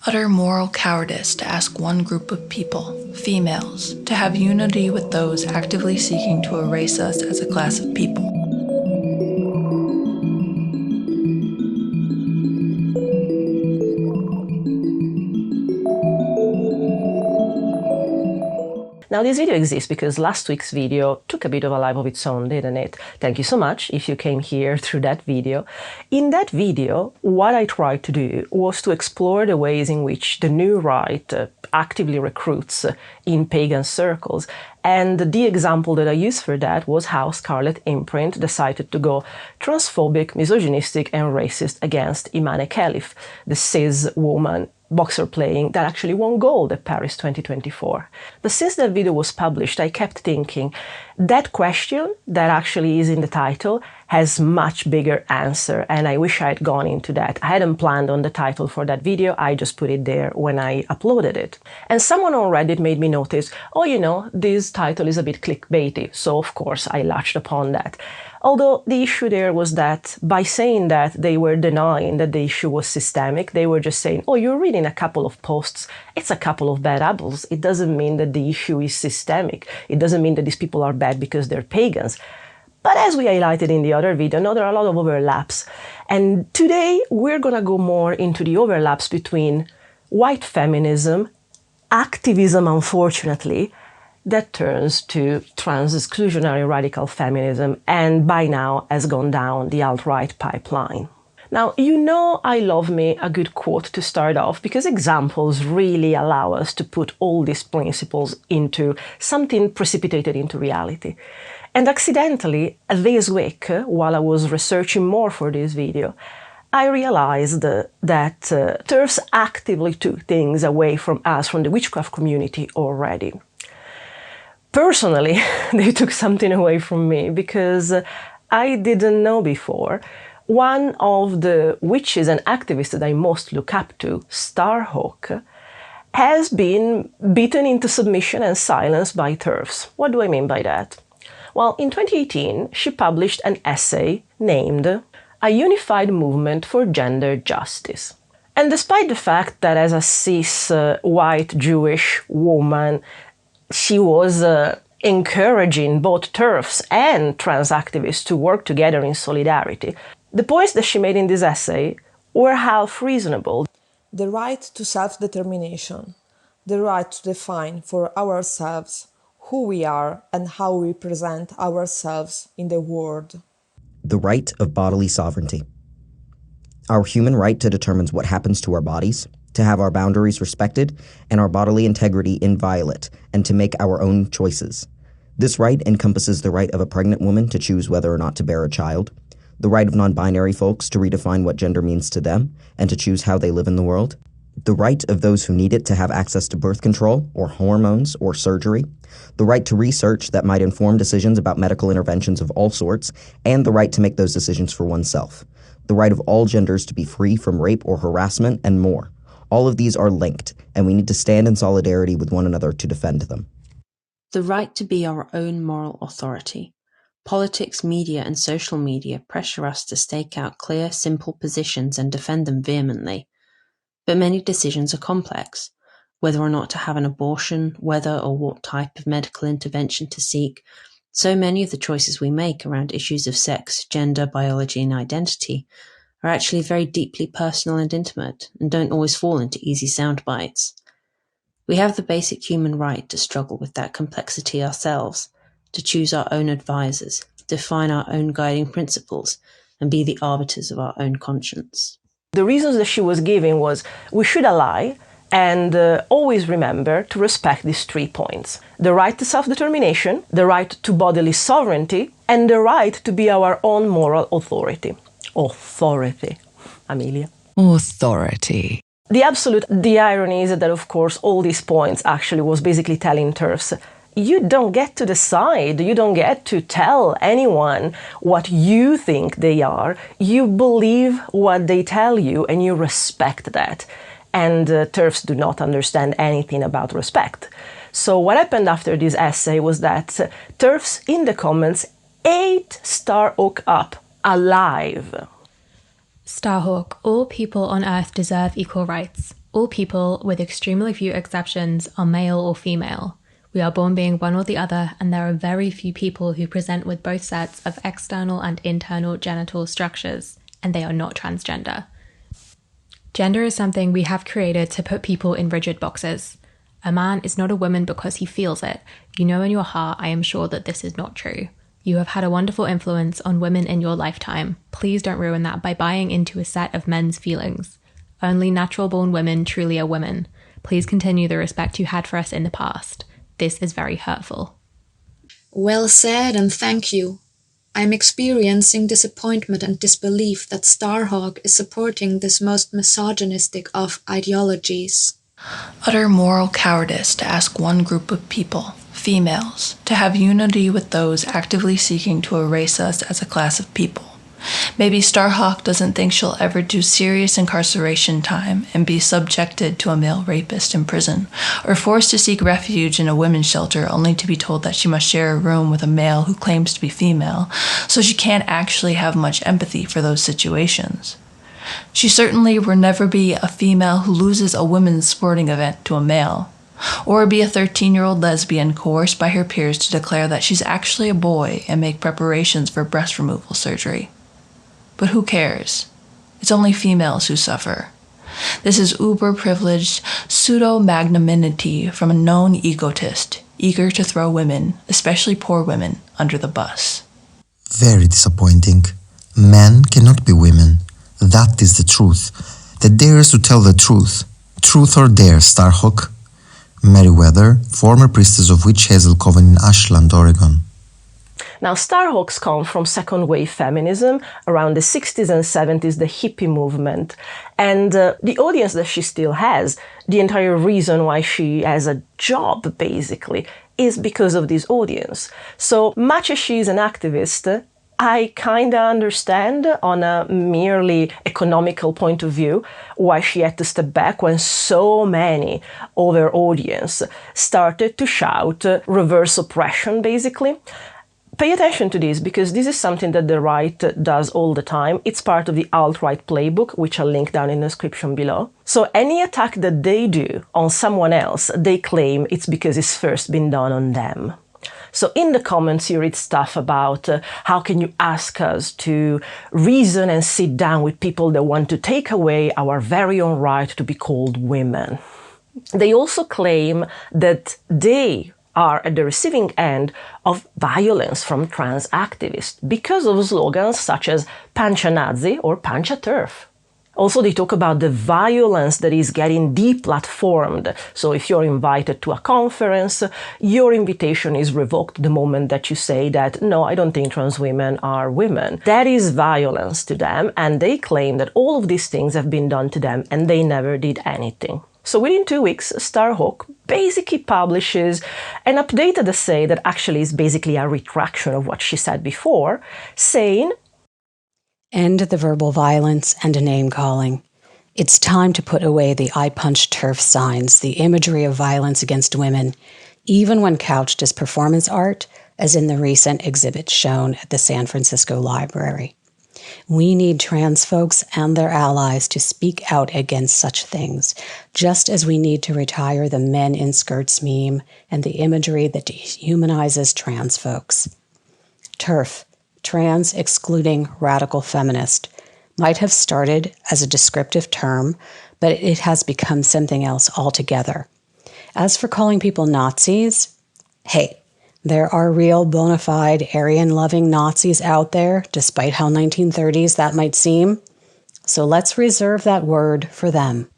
Utter moral cowardice to ask one group of people, females, to have unity with those actively seeking to erase us as a class of people. Now, this video exists because last week's video took a bit of a life of its own, didn't it? Thank you so much if you came here through that video. In that video, what I tried to do was to explore the ways in which the new right actively recruits in pagan circles. And the example that I used for that was how Scarlet Imprint decided to go transphobic, misogynistic, and racist against Imane Khelif, the cis woman boxer playing that actually won gold at Paris 2024. But since that video was published, I kept thinking that question that actually is in the title has much bigger answer, and I wish I had gone into that. I hadn't planned on the title for that video, I just put it there when I uploaded it. And someone on Reddit made me notice, oh, you know, this title is a bit clickbaity, so of course I latched upon that. Although the issue there was that by saying that, they were denying that the issue was systemic. They were just saying, oh, you're reading a couple of posts, it's a couple of bad apples. It doesn't mean that the issue is systemic. It doesn't mean that these people are bad because they're pagans. But as we highlighted in the other video, no, there are a lot of overlaps. And today we're going to go more into the overlaps between white feminism, activism, unfortunately, that turns to trans-exclusionary radical feminism, and by now has gone down the alt-right pipeline. Now, you know I love me a good quote to start off, because examples really allow us to put all these principles into something precipitated into reality. And accidentally, this week, while I was researching more for this video, I realized that TERFs actively took things away from us, from the witchcraft community already. Personally, they took something away from me because I didn't know before. One of the witches and activists that I most look up to, Starhawk, has been beaten into submission and silence by TERFs. What do I mean by that? Well, in 2018, she published an essay named A Unified Movement for Gender Justice. And despite the fact that as a cis, white, Jewish woman, she was encouraging both TERFs and trans activists to work together in solidarity, the points that she made in this essay were half reasonable. The right to self-determination, the right to define for ourselves who we are and how we present ourselves in the world. The right of bodily sovereignty. Our human right to determine what happens to our bodies, to have our boundaries respected, and our bodily integrity inviolate, and to make our own choices. This right encompasses the right of a pregnant woman to choose whether or not to bear a child, the right of non-binary folks to redefine what gender means to them, and to choose how they live in the world, the right of those who need it to have access to birth control, or hormones, or surgery, the right to research that might inform decisions about medical interventions of all sorts, and the right to make those decisions for oneself, the right of all genders to be free from rape or harassment, and more. All of these are linked, and we need to stand in solidarity with one another to defend them. The right to be our own moral authority. Politics, media, and social media pressure us to stake out clear, simple positions and defend them vehemently. But many decisions are complex. Whether or not to have an abortion, whether or what type of medical intervention to seek. So many of the choices we make around issues of sex, gender, biology, and identity are actually very deeply personal and intimate, and don't always fall into easy sound bites. We have the basic human right to struggle with that complexity ourselves, to choose our own advisors, define our own guiding principles, and be the arbiters of our own conscience. The reasons that she was giving was, we should ally and always remember to respect these 3 points. The right to self-determination, the right to bodily sovereignty, and the right to be our own moral authority. Authority, Amelia. Authority. The irony is that, of course, all these points actually was basically telling TERFs, you don't get to decide, you don't get to tell anyone what you think they are. You believe what they tell you and you respect that. And TERFs do not understand anything about respect. So what happened after this essay was that TERFs in the comments ate Starhawk up alive. Starhawk, all people on Earth deserve equal rights. All people, with extremely few exceptions, are male or female. We are born being one or the other, and there are very few people who present with both sets of external and internal genital structures, and they are not transgender. Gender is something we have created to put people in rigid boxes. A man is not a woman because he feels it. You know in your heart, I am sure that this is not true. You have had a wonderful influence on women in your lifetime. Please don't ruin that by buying into a set of men's feelings. Only natural-born women truly are women. Please continue the respect you had for us in the past. This is very hurtful. Well said, and thank you. I'm experiencing disappointment and disbelief that Starhawk is supporting this most misogynistic of ideologies. Utter moral cowardice to ask one group of people, females, to have unity with those actively seeking to erase us as a class of people. Maybe Starhawk doesn't think she'll ever do serious incarceration time and be subjected to a male rapist in prison, or forced to seek refuge in a women's shelter only to be told that she must share a room with a male who claims to be female, so she can't actually have much empathy for those situations. She certainly will never be a female who loses a women's sporting event to a male, or be a 13-year-old lesbian coerced by her peers to declare that she's actually a boy and make preparations for breast removal surgery. But who cares? It's only females who suffer. This is uber-privileged pseudo-magnanimity from a known egotist, eager to throw women, especially poor women, under the bus. Very disappointing. Men cannot be women. That is the truth. The dares to tell the truth. Truth or dare, Starhawk? Meriwether, former priestess of Witch Hazel Coven in Ashland, Oregon. Now, Starhawks come from second-wave feminism, around the 60s and 70s, the hippie movement. And the audience that she still has, the entire reason why she has a job, basically, is because of this audience. So much as she's an activist, I kind of understand on a merely economical point of view why she had to step back when so many of her audience started to shout reverse oppression, basically. Pay attention to this, because this is something that the right does all the time. It's part of the alt-right playbook, which I'll link down in the description below. So any attack that they do on someone else, they claim it's because it's first been done on them. So in the comments, you read stuff about how can you ask us to reason and sit down with people that want to take away our very own right to be called women. They also claim that they are at the receiving end of violence from trans activists because of slogans such as Pancha Nazi or Pancha TERF. Also, they talk about the violence that is getting deplatformed. So if you're invited to a conference, your invitation is revoked the moment that you say that, no, I don't think trans women are women. That is violence to them, and they claim that all of these things have been done to them and they never did anything. So within 2 weeks, Starhawk basically publishes an updated essay that actually is basically a retraction of what she said before, saying, "End the verbal violence and name-calling. It's time to put away the I punch TERF signs, the imagery of violence against women, even when couched as performance art, as in the recent exhibit shown at the San Francisco Library. We need trans folks and their allies to speak out against such things, just as we need to retire the men in skirts meme and the imagery that dehumanizes trans folks. TERF, trans excluding radical feminist, might have started as a descriptive term, but it has become something else altogether. As for calling people Nazis, hey, there are real bona fide Aryan-loving Nazis out there, despite how 1930s that might seem. So let's reserve that word for them.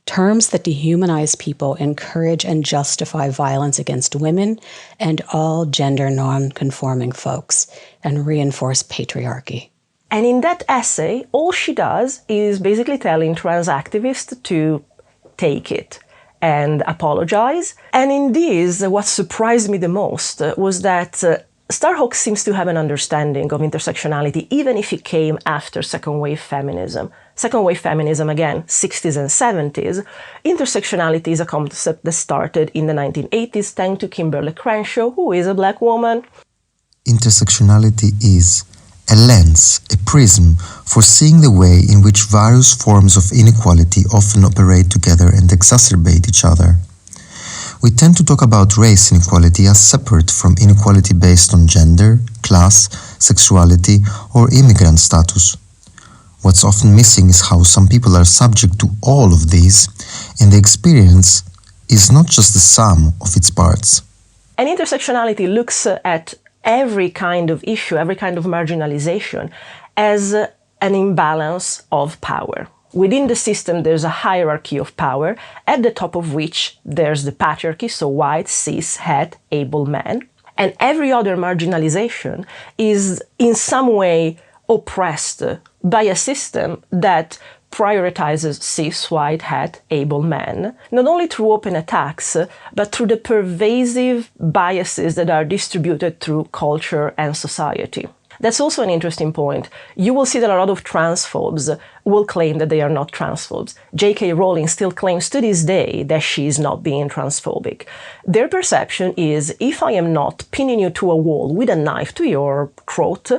Terms that dehumanize people encourage and justify violence against women and all gender non-conforming folks, and reinforce patriarchy." and in that essay, all she does is basically telling trans activists to take it and apologize. And in this, what surprised me the most was that Starhawk seems to have an understanding of intersectionality, even if it came after second-wave feminism. Second-wave feminism, again, 60s and 70s. Intersectionality is a concept that started in the 1980s, thanks to Kimberly Crenshaw, who is a black woman. Intersectionality is a lens, a prism for seeing the way in which various forms of inequality often operate together and exacerbate each other. We tend to talk about race inequality as separate from inequality based on gender, class, sexuality, or immigrant status. What's often missing is how some people are subject to all of these, and the experience is not just the sum of its parts. And intersectionality looks at every kind of issue, every kind of marginalization, as an imbalance of power. Within the system, there's a hierarchy of power, at the top of which there's the patriarchy, so white, cis, het, able men. And every other marginalization is in some way oppressed by a system that prioritizes cis, white, het, able men, not only through open attacks, but through the pervasive biases that are distributed through culture and society. That's also an interesting point. You will see that a lot of transphobes will claim that they are not transphobes. J.K. Rowling still claims to this day that she is not being transphobic. Their perception is, if I am not pinning you to a wall with a knife to your throat,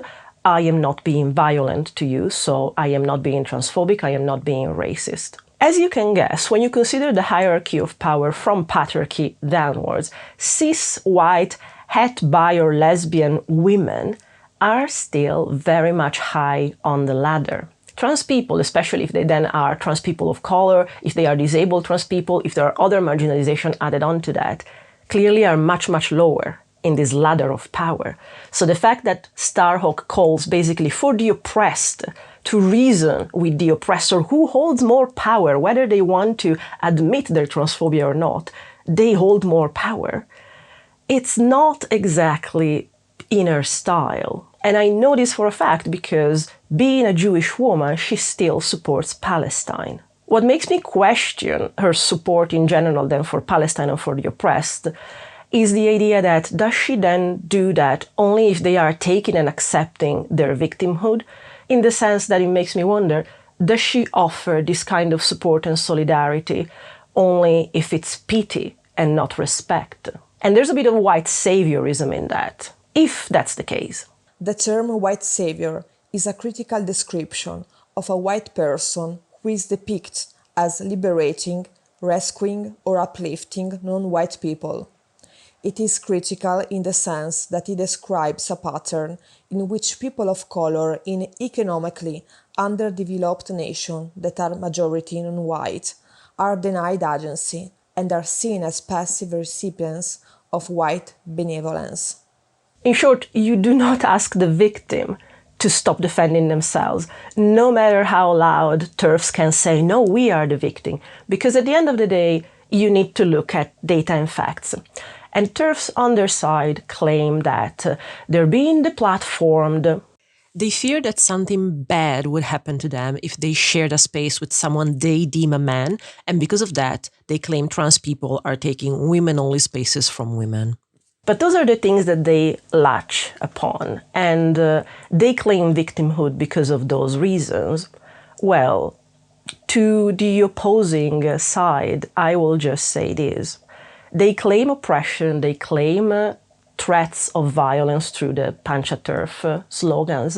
I am not being violent to you, so I am not being transphobic, I am not being racist. As you can guess, when you consider the hierarchy of power from patriarchy downwards, cis, white, het, bi, or lesbian women are still very much high on the ladder. Trans people, especially if they then are trans people of color, if they are disabled trans people, if there are other marginalization added on to that, clearly are much, much lower in this ladder of power. So the fact that Starhawk calls basically for the oppressed to reason with the oppressor who holds more power, whether they want to admit their transphobia or not, they hold more power. It's not exactly in her style. And I know this for a fact because, being a Jewish woman, she still supports Palestine. What makes me question her support in general then for Palestine and for the oppressed is the idea that does she then do that only if they are taking and accepting their victimhood? In the sense that it makes me wonder, does she offer this kind of support and solidarity only if it's pity and not respect? And there's a bit of white saviorism in that, if that's the case. The term white savior is a critical description of a white person who is depicted as liberating, rescuing, or uplifting non-white people. It is critical in the sense that it describes a pattern in which people of color in economically underdeveloped nations that are majority non-white are denied agency and are seen as passive recipients of white benevolence. In short, you do not ask the victim to stop defending themselves, no matter how loud TERFs can say, no, we are the victim, because at the end of the day, you need to look at data and facts. And TERFs on their side claim that they're being deplatformed. They fear that something bad would happen to them if they shared a space with someone they deem a man, and because of that, they claim trans people are taking women-only spaces from women. But those are the things that they latch upon, and they claim victimhood because of those reasons. Well, to the opposing side, I will just say this. They claim oppression, they claim threats of violence through the Pancha TERF slogans,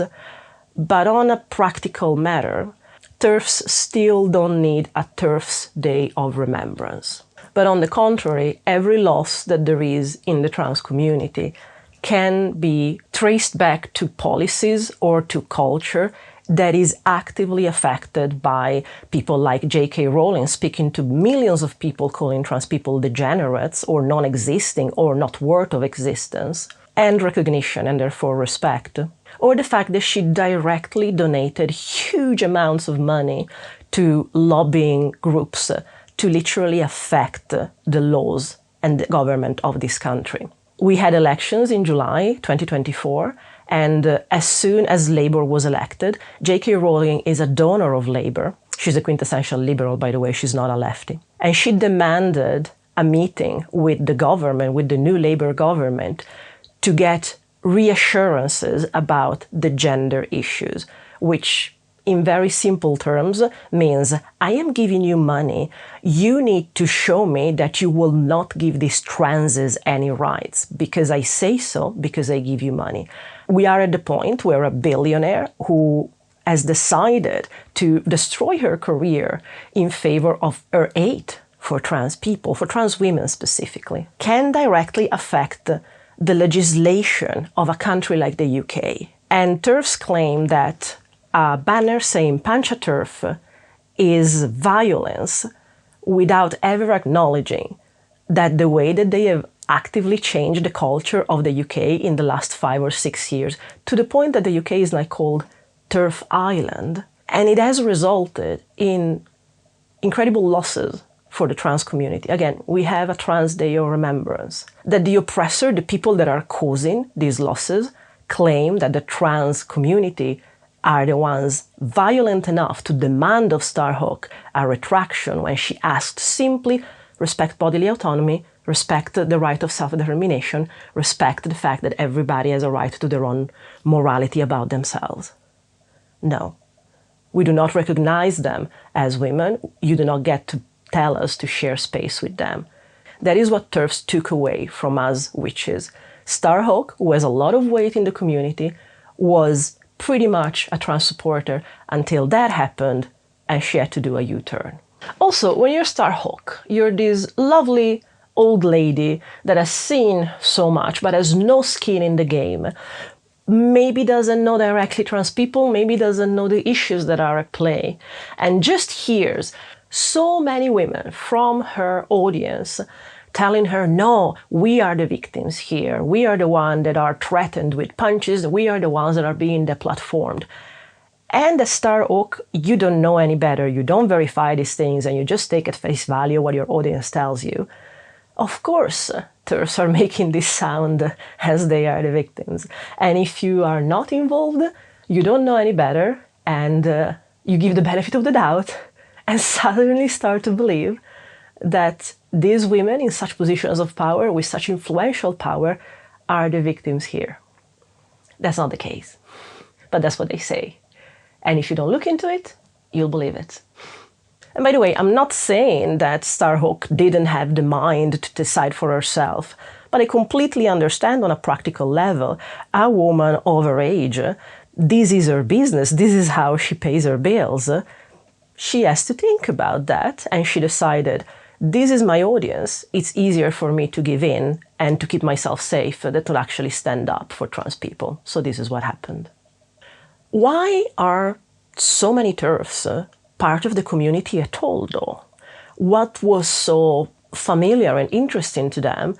but on a practical matter, TERFs still don't need a TERFs Day of Remembrance. But on the contrary, every loss that there is in the trans community can be traced back to policies or to culture that is actively affected by people like J.K. Rowling speaking to millions of people calling trans people degenerates or non-existing or not worth of existence, and recognition and therefore respect. Or the fact that she directly donated huge amounts of money to lobbying groups to literally affect the laws and the government of this country. We had elections in July 2024, and as soon as Labour was elected, J.K. Rowling is a donor of Labour. She's a quintessential liberal, by the way, she's not a lefty. And she demanded a meeting with the government, with the new Labour government, to get reassurances about the gender issues, which in very simple terms, means I am giving you money. You need to show me that you will not give these transes any rights, because I say so, because I give you money. We are at the point where a billionaire who has decided to destroy her career in favor of her aid for trans people, for trans women specifically, can directly affect the legislation of a country like the UK. And TERFs claim that a banner saying punch a TERF is violence without ever acknowledging that the way that they have actively changed the culture of the UK in the last 5 or 6 years, to the point that the UK is now called TERF Island, and it has resulted in incredible losses for the trans community. Again, we have a Trans Day of Remembrance. That the oppressor, the people that are causing these losses, claim that the trans community are the ones violent enough to demand of Starhawk a retraction when she asked simply respect bodily autonomy, respect the right of self-determination, respect the fact that everybody has a right to their own morality about themselves. No, we do not recognize them as women. You do not get to tell us to share space with them. That is what TERFs took away from us witches. Starhawk, who has a lot of weight in the community, was pretty much a trans supporter until that happened and she had to do a U-turn. Also, when you're Starhawk, you're this lovely old lady that has seen so much but has no skin in the game. Maybe doesn't know directly trans people, maybe doesn't know the issues that are at play, and just hears so many women from her audience telling her, no, we are the victims here. We are the ones that are threatened with punches. We are the ones that are being deplatformed. And as Starhawk, you don't know any better. You don't verify these things and you just take at face value what your audience tells you. Of course, TERFs are making this sound as they are the victims. And if you are not involved, you don't know any better, and you give the benefit of the doubt and suddenly start to believe that these women in such positions of power, with such influential power, are the victims here. That's not the case. But that's what they say. And if you don't look into it, you'll believe it. And by the way, I'm not saying that Starhawk didn't have the mind to decide for herself, but I completely understand on a practical level, a woman of her age, this is her business, this is how she pays her bills. She has to think about that, and she decided, this is my audience, it's easier for me to give in and to keep myself safe than to actually stand up for trans people. So this is what happened. Why are so many TERFs part of the community at all, though? What was so familiar and interesting to them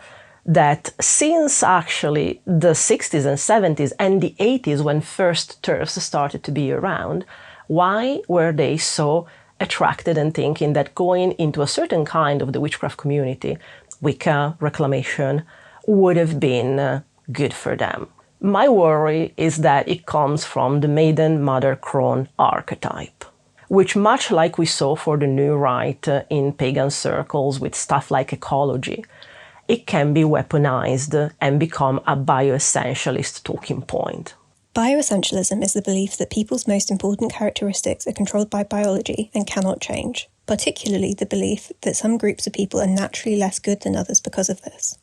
that since actually the 60s and 70s and the 80s, when first TERFs started to be around, why were they so attracted and thinking that going into a certain kind of the witchcraft community, wicca, reclamation, would have been good for them? My worry is that it comes from the Maiden Mother Crone archetype, which, much like we saw for the New Right in pagan circles with stuff like ecology, it can be weaponized and become a bioessentialist talking point. Bioessentialism is the belief that people's most important characteristics are controlled by biology and cannot change, particularly the belief that some groups of people are naturally less good than others because of this.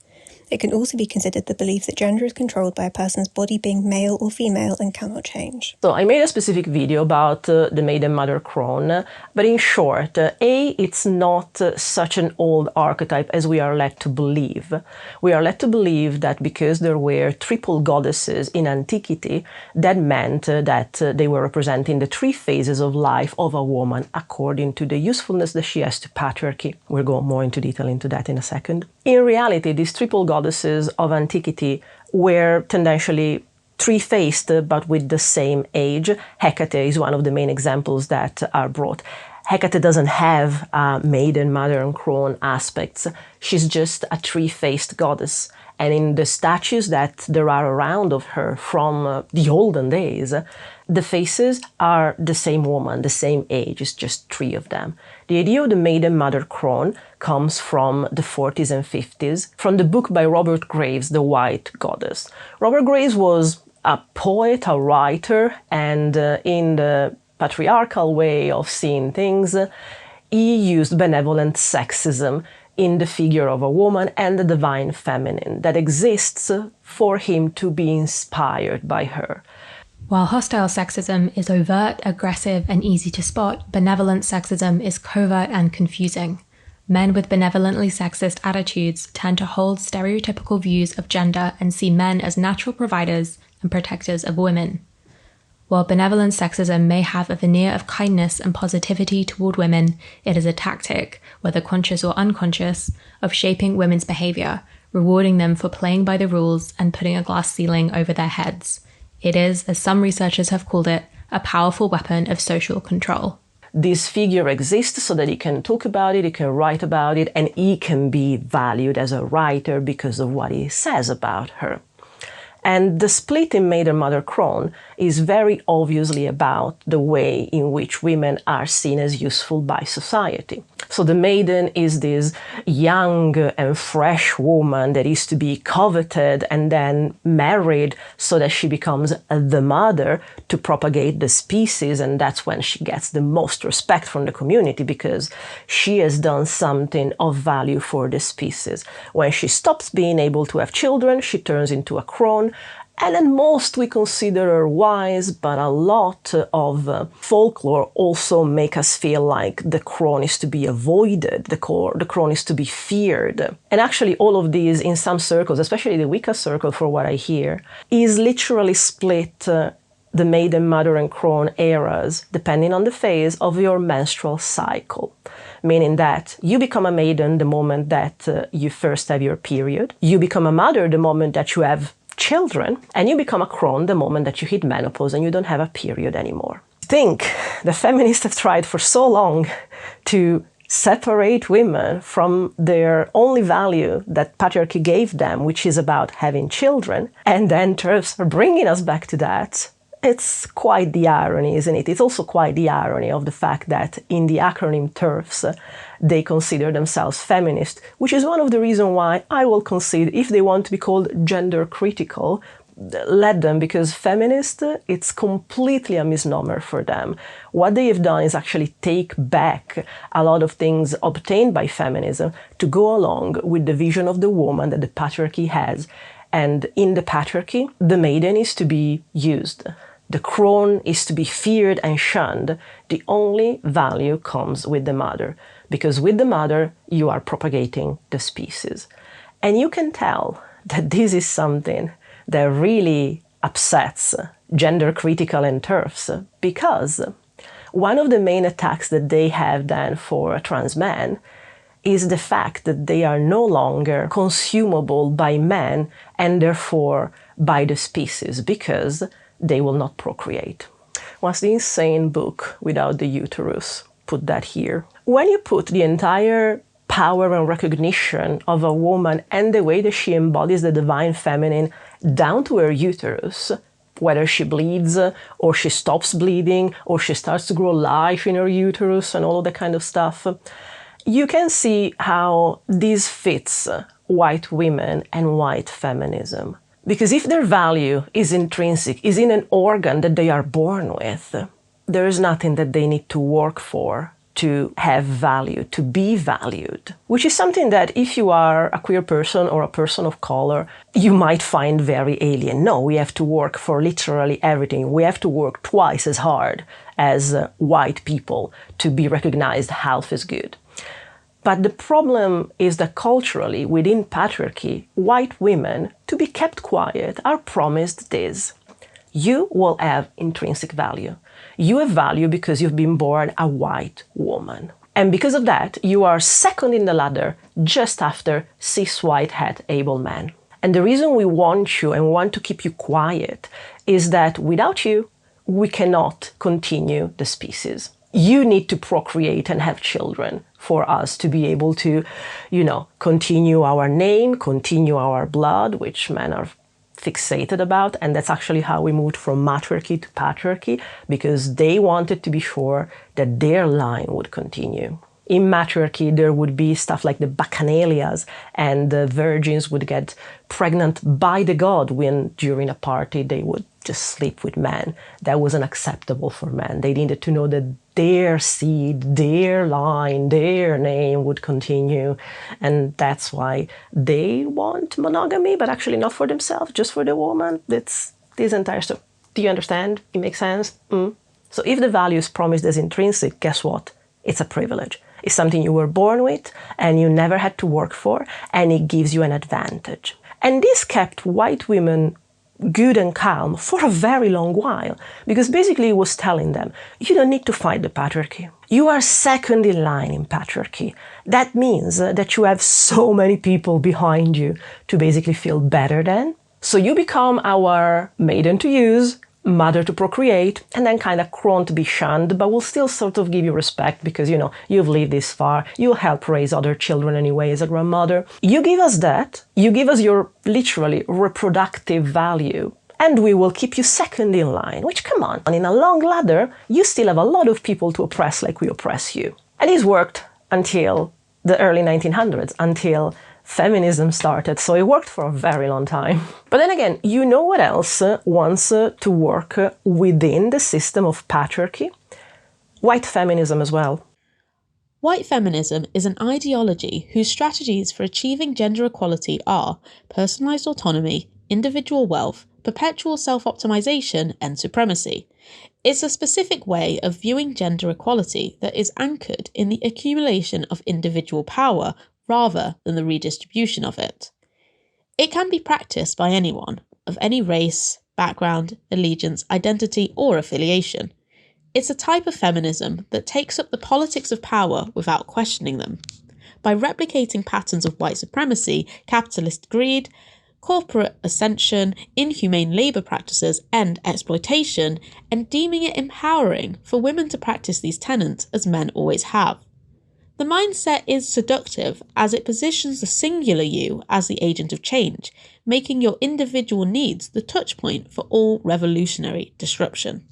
It can also be considered the belief that gender is controlled by a person's body being male or female and cannot change. So I made a specific video about the Maiden Mother Crone, but in short, it's not such an old archetype as we are led to believe. We are led to believe that because there were triple goddesses in antiquity, that meant that they were representing the 3 phases of life of a woman according to the usefulness that she has to patriarchy. We'll go more into detail into that in a second. In reality, these triple goddesses of antiquity were tendentially 3-faced, but with the same age. Hecate is one of the main examples that are brought. Hecate doesn't have maiden, mother, and crone aspects. She's just a 3-faced goddess. And in the statues that there are around of her from the olden days, the faces are the same woman, the same age, it's just 3 of them. The idea of the Maiden Mother Crone comes from the 40s and 50s, from the book by Robert Graves, The White Goddess. Robert Graves was a poet, a writer, and in the patriarchal way of seeing things, he used benevolent sexism in the figure of a woman and the divine feminine that exists for him to be inspired by her. While hostile sexism is overt, aggressive, and easy to spot, benevolent sexism is covert and confusing. Men with benevolently sexist attitudes tend to hold stereotypical views of gender and see men as natural providers and protectors of women. While benevolent sexism may have a veneer of kindness and positivity toward women, it is a tactic, whether conscious or unconscious, of shaping women's behavior, rewarding them for playing by the rules and putting a glass ceiling over their heads. It is, as some researchers have called it, a powerful weapon of social control. This figure exists so that he can talk about it, he can write about it, and he can be valued as a writer because of what he says about her. And the split in Maiden Mother Crone is very obviously about the way in which women are seen as useful by society. So the maiden is this young and fresh woman that is to be coveted and then married so that she becomes the mother to propagate the species, and that's when she gets the most respect from the community because she has done something of value for the species. When she stops being able to have children, she turns into a crone. And at most we consider her wise, but a lot of folklore also make us feel like the crone is to be avoided, the crone is to be feared. And actually all of these in some circles, especially the Wicca circle for what I hear, is literally split the Maiden, Mother and Crone eras depending on the phase of your menstrual cycle. Meaning that you become a maiden the moment that you first have your period, you become a mother the moment that you have children, and you become a crone the moment that you hit menopause and you don't have a period anymore. I think the feminists have tried for so long to separate women from their only value that patriarchy gave them, which is about having children, and then TERFs are bringing us back to that. It's quite the irony, isn't it? It's also quite the irony of the fact that in the acronym TERFs, they consider themselves feminist, which is one of the reasons why I will concede if they want to be called gender critical, let them, because feminist, it's completely a misnomer for them. What they have done is actually take back a lot of things obtained by feminism to go along with the vision of the woman that the patriarchy has. And in the patriarchy, the maiden is to be used. The crone is to be feared and shunned. The only value comes with the mother, because with the mother, you are propagating the species. And you can tell that this is something that really upsets gender critical and TERFs, because one of the main attacks that they have then for a trans man is the fact that they are no longer consumable by men and therefore by the species, because they will not procreate. What's the insane book Without the Uterus? Put that here. When you put the entire power and recognition of a woman and the way that she embodies the divine feminine down to her uterus, whether she bleeds or she stops bleeding or she starts to grow life in her uterus and all of that kind of stuff, you can see how this fits white women and white feminism. Because if their value is intrinsic, is in an organ that they are born with, there is nothing that they need to work for to have value, to be valued. Which is something that if you are a queer person or a person of color, you might find very alien. No, we have to work for literally everything. We have to work twice as hard as white people to be recognized half as good. But the problem is that culturally, within patriarchy, white women, to be kept quiet, are promised this. You will have intrinsic value. You have value because you've been born a white woman. And because of that, you are second in the ladder just after cis white het able men. And the reason we want you and want to keep you quiet is that without you, we cannot continue the species. You need to procreate and have children for us to be able to, continue our name, continue our blood, which men are fixated about. And that's actually how we moved from matriarchy to patriarchy, because they wanted to be sure that their line would continue. In matriarchy, there would be stuff like the bacchanalias, and the virgins would get pregnant by the god when during a party they would just sleep with men. That wasn't acceptable for men. They needed to know that their seed, their line, their name would continue. And that's why they want monogamy, but actually not for themselves, just for the woman. That's this entire stuff. Do you understand? It makes sense? So if the value is promised as intrinsic, guess what? It's a privilege. It's something you were born with and you never had to work for, and it gives you an advantage. And this kept white women good and calm for a very long while, because basically it was telling them, you don't need to fight the patriarchy. You are second in line in patriarchy. That means that you have so many people behind you to basically feel better than. So you become our maiden to use, mother to procreate, and then kind of crone to be shunned, but we'll still sort of give you respect because, you know, you've lived this far, you'll help raise other children anyway as a grandmother. You give us that, you give us your literally reproductive value, and we will keep you second in line, which, come on, in a long ladder, you still have a lot of people to oppress like we oppress you. And this worked until the early 1900s, until feminism started, so it worked for a very long time. But then again, you know what else wants to work within the system of patriarchy? White feminism as well. White feminism is an ideology whose strategies for achieving gender equality are personalised autonomy, individual wealth, perpetual self-optimization, and supremacy. It's a specific way of viewing gender equality that is anchored in the accumulation of individual power rather than the redistribution of it. It can be practiced by anyone, of any race, background, allegiance, identity, or affiliation. It's a type of feminism that takes up the politics of power without questioning them. By replicating patterns of white supremacy, capitalist greed, corporate ascension, inhumane labour practices, and exploitation, and deeming it empowering for women to practice these tenets as men always have. The mindset is seductive as it positions the singular you as the agent of change, making your individual needs the touchpoint for all revolutionary disruption.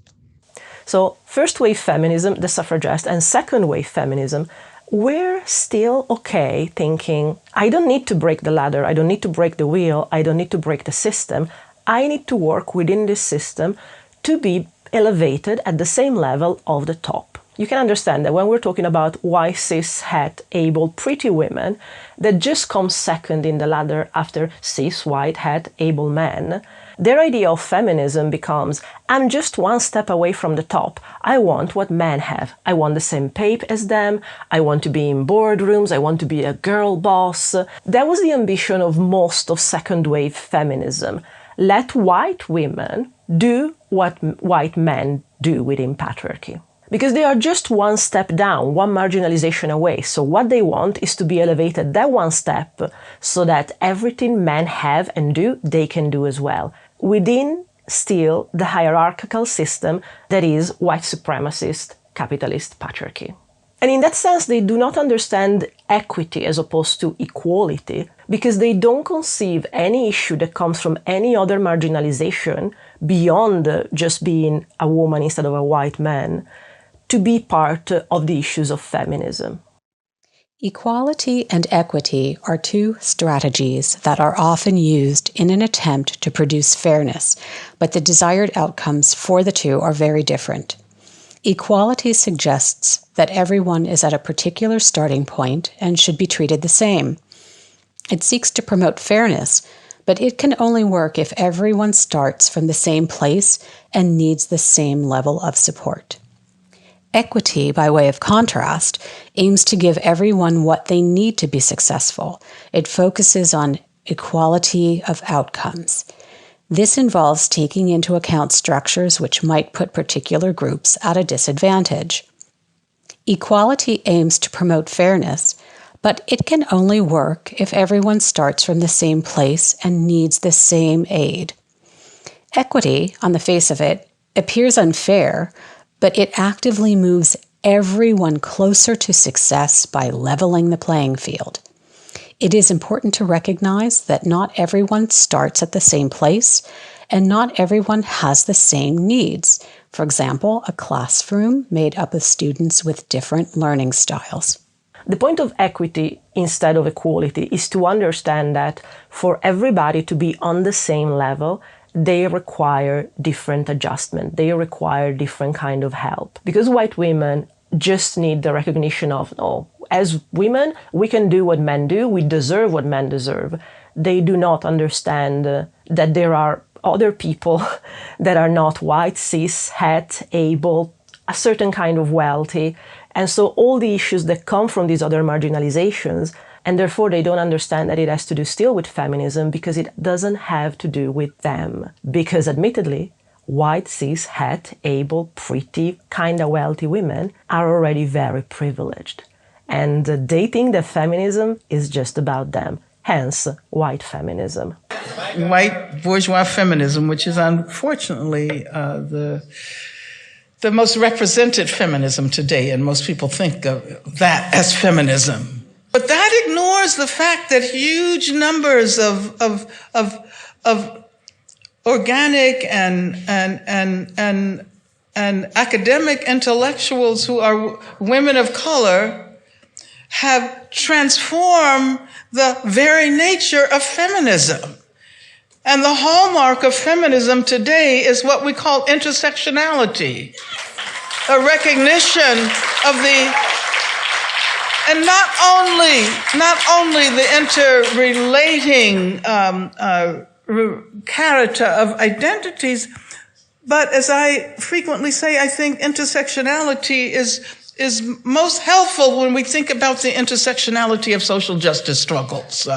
So, first wave feminism, the suffragists, and second wave feminism, we're still okay thinking, I don't need to break the ladder, I don't need to break the wheel, I don't need to break the system. I need to work within this system to be elevated at the same level of the top. You can understand that when we're talking about white, cis, het, able, pretty women that just come second in the ladder after cis, white, het, able men, their idea of feminism becomes, I'm just one step away from the top. I want what men have. I want the same pay as them. I want to be in boardrooms. I want to be a girl boss. That was the ambition of most of second wave feminism. Let white women do what white men do within patriarchy. Because they are just one step down, one marginalization away. So what they want is to be elevated that one step so that everything men have and do, they can do as well. Within still the hierarchical system that is white supremacist, capitalist patriarchy. And in that sense, they do not understand equity as opposed to equality, because they don't conceive any issue that comes from any other marginalization beyond just being a woman instead of a white man, to be part of the issues of feminism. Equality and equity are two strategies that are often used in an attempt to produce fairness, but the desired outcomes for the two are very different. Equality suggests that everyone is at a particular starting point and should be treated the same. It seeks to promote fairness, but it can only work if everyone starts from the same place and needs the same level of support. Equity, by way of contrast, aims to give everyone what they need to be successful. It focuses on equality of outcomes. This involves taking into account structures which might put particular groups at a disadvantage. Equality aims to promote fairness, but it can only work if everyone starts from the same place and needs the same aid. Equity, on the face of it, appears unfair, but it actively moves everyone closer to success by leveling the playing field. It is important to recognize that not everyone starts at the same place, and not everyone has the same needs. For example, a classroom made up of students with different learning styles. The point of equity instead of equality is to understand that for everybody to be on the same level, they require different adjustment. They require different kind of help. Because white women just need the recognition of, oh, as women, we can do what men do, we deserve what men deserve. They do not understand that there are other people that are not white, cis, het, able, a certain kind of wealthy. And so all the issues that come from these other marginalizations, and therefore they don't understand that it has to do still with feminism because it doesn't have to do with them. Because admittedly, white, cis, het, able, pretty, kind of wealthy women are already very privileged. And they think that feminism is just about them. Hence, white feminism. White bourgeois feminism, which is unfortunately the most represented feminism today, and most people think of that as feminism. But that ignores the fact that huge numbers of organic and academic intellectuals who are women of color have transformed the very nature of feminism. And the hallmark of feminism today is what we call intersectionality, a recognition of and not only the interrelating character of identities, but as I frequently say, I think intersectionality is most helpful when we think about the intersectionality of social justice struggles.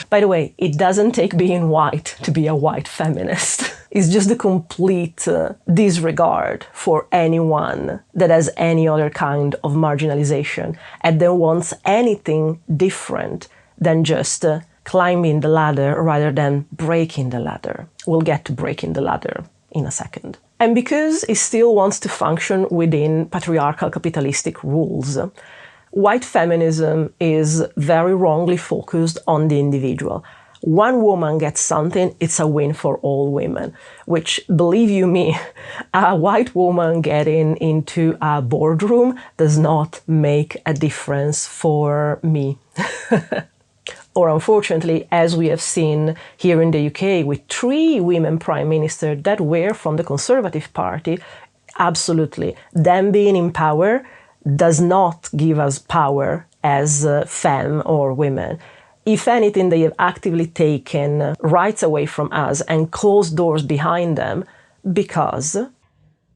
By the way, it doesn't take being white to be a white feminist. It's just the complete disregard for anyone that has any other kind of marginalization and that wants anything different than just climbing the ladder rather than breaking the ladder. We'll get to breaking the ladder in a second. And because it still wants to function within patriarchal capitalistic rules, white feminism is very wrongly focused on the individual. One woman gets something, it's a win for all women, which, believe you me, a white woman getting into a boardroom does not make a difference for me. Or unfortunately, as we have seen here in the UK with 3 women prime ministers that were from the Conservative Party, absolutely, them being in power does not give us power as femme or women. If anything, they have actively taken rights away from us and closed doors behind them because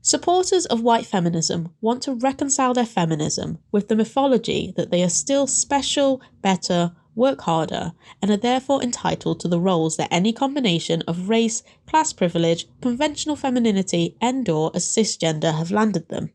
supporters of white feminism want to reconcile their feminism with the mythology that they are still special, better, work harder, and are therefore entitled to the roles that any combination of race, class privilege, conventional femininity, and/or a cisgender have landed them.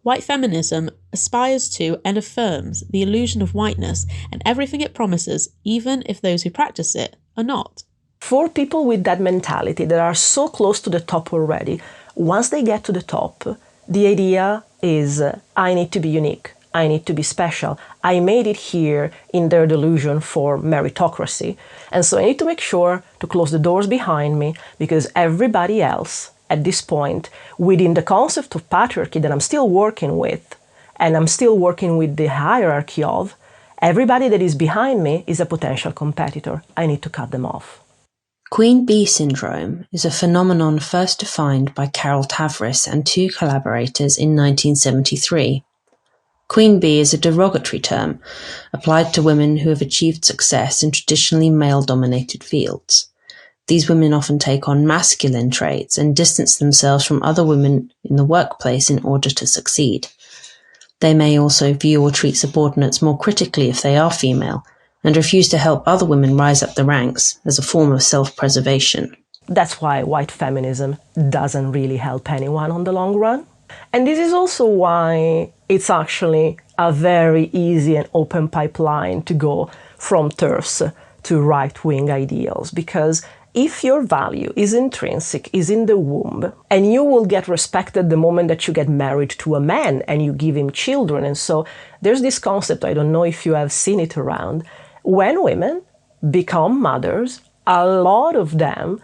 White feminism aspires to and affirms the illusion of whiteness and everything it promises, even if those who practice it are not. For people with that mentality that are so close to the top already, once they get to the top, the idea is, I need to be unique. I need to be special. I made it here in their delusion for meritocracy. And so I need to make sure to close the doors behind me because everybody else at this point, within the concept of patriarchy that I'm still working with, and I'm still working with the hierarchy of, everybody that is behind me is a potential competitor. I need to cut them off. Queen Bee syndrome is a phenomenon first defined by Carol Tavris and 2 collaborators in 1973. Queen bee is a derogatory term applied to women who have achieved success in traditionally male-dominated fields. These women often take on masculine traits and distance themselves from other women in the workplace in order to succeed. They may also view or treat subordinates more critically if they are female, and refuse to help other women rise up the ranks as a form of self-preservation. That's why white feminism doesn't really help anyone on the long run. And this is also why it's actually a very easy and open pipeline to go from TERFs to right-wing ideals, because if your value is intrinsic, is in the womb, and you will get respected the moment that you get married to a man and you give him children. And so there's this concept, I don't know if you have seen it around, when women become mothers, a lot of them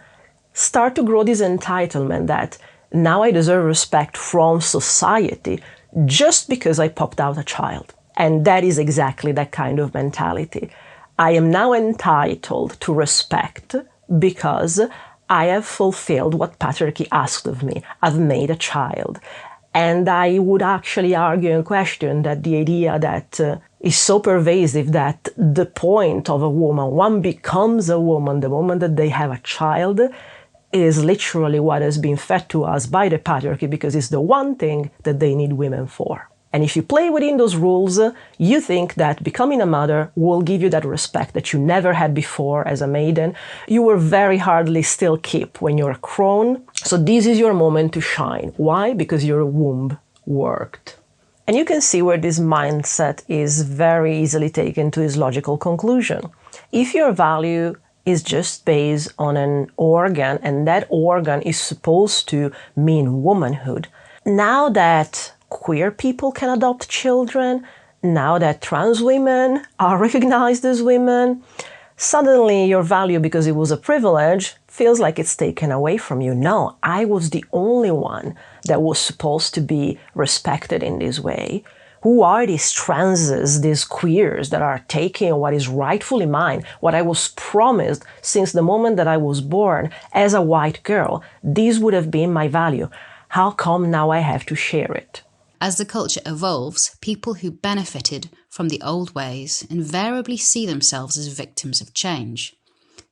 start to grow this entitlement that now I deserve respect from society just because I popped out a child. And that is exactly that kind of mentality. I am now entitled to respect because I have fulfilled what patriarchy asked of me. I've made a child. And I would actually argue and question that the idea that is so pervasive that the point of a woman, one becomes a woman the moment that they have a child, is literally what has been fed to us by the patriarchy, because it's the one thing that they need women for. And if you play within those rules, you think that becoming a mother will give you that respect that you never had before as a maiden. You will very hardly still keep when you're a crone. So this is your moment to shine. Why? Because your womb worked. And you can see where this mindset is very easily taken to its logical conclusion. If your value is just based on an organ, and that organ is supposed to mean womanhood, now that queer people can adopt children, now that trans women are recognized as women, suddenly your value, because it was a privilege, feels like it's taken away from you. No, I was the only one that was supposed to be respected in this way. Who are these transes, these queers that are taking what is rightfully mine, what I was promised since the moment that I was born as a white girl? This would have been my value. How come now I have to share it? As the culture evolves, people who benefited from the old ways invariably see themselves as victims of change.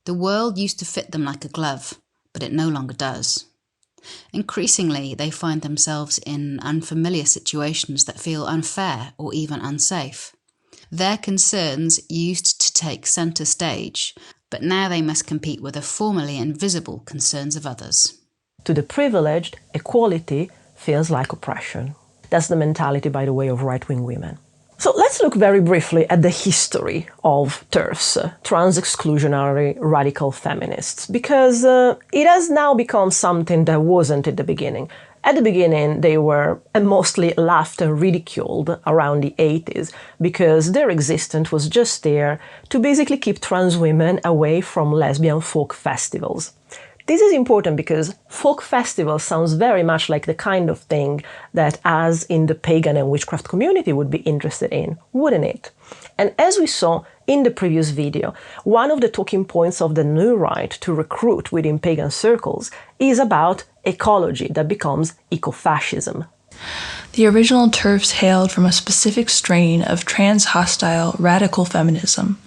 The world used to fit them like a glove, but it no longer does. Increasingly, they find themselves in unfamiliar situations that feel unfair or even unsafe. Their concerns used to take centre stage, but now they must compete with the formerly invisible concerns of others. To the privileged, equality feels like oppression. That's the mentality, by the way, of right-wing women. So let's look very briefly at the history of TERFs, trans-exclusionary radical feminists, because it has now become something that wasn't at the beginning. At the beginning, they were mostly laughed and ridiculed around the 80s because their existence was just there to basically keep trans women away from lesbian folk festivals. This is important because folk festival sounds very much like the kind of thing that us in the pagan and witchcraft community would be interested in, wouldn't it? And as we saw in the previous video, one of the talking points of the new right to recruit within pagan circles is about ecology that becomes ecofascism. The original TERFs hailed from a specific strain of trans-hostile radical feminism.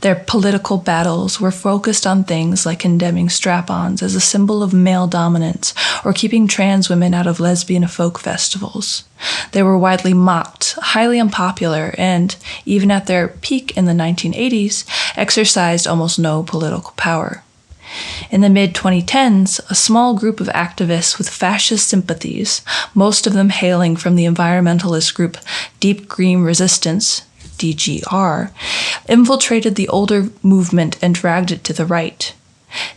Their political battles were focused on things like condemning strap-ons as a symbol of male dominance or keeping trans women out of lesbian folk festivals. They were widely mocked, highly unpopular, and, even at their peak in the 1980s, exercised almost no political power. In the mid-2010s, a small group of activists with fascist sympathies, most of them hailing from the environmentalist group Deep Green Resistance, DGR, infiltrated the older movement and dragged it to the right.